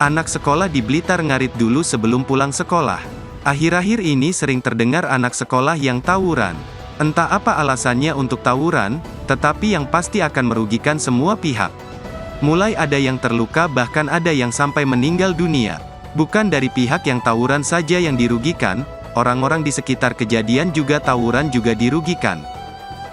Anak sekolah di Blitar ngarit dulu sebelum pulang sekolah. Akhir-akhir ini sering terdengar anak sekolah yang tawuran. Entah apa alasannya untuk tawuran, tetapi yang pasti akan merugikan semua pihak. Mulai ada yang terluka bahkan ada yang sampai meninggal dunia. Bukan dari pihak yang tawuran saja yang dirugikan, orang-orang di sekitar kejadian juga tawuran juga dirugikan.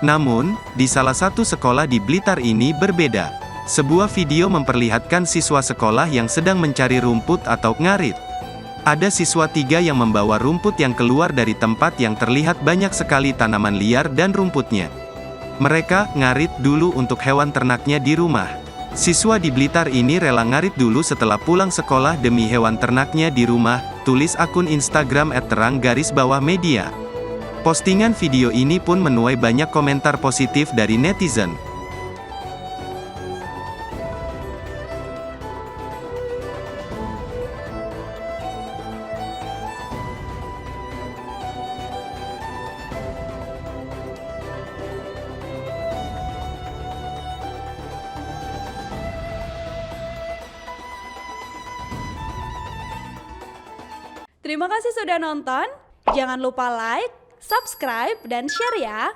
Namun, di salah satu sekolah di Blitar ini berbeda. Sebuah video memperlihatkan siswa sekolah yang sedang mencari rumput atau ngarit. Ada siswa 3 yang membawa rumput yang keluar dari tempat yang terlihat banyak sekali tanaman liar dan rumputnya. Mereka ngarit dulu untuk hewan ternaknya di rumah. Siswa di Blitar ini rela ngarit dulu setelah pulang sekolah demi hewan ternaknya di rumah, tulis akun Instagram @terang_media. Postingan video ini pun menuai banyak komentar positif dari netizen. Terima kasih sudah nonton. Jangan lupa like, subscribe, dan share ya.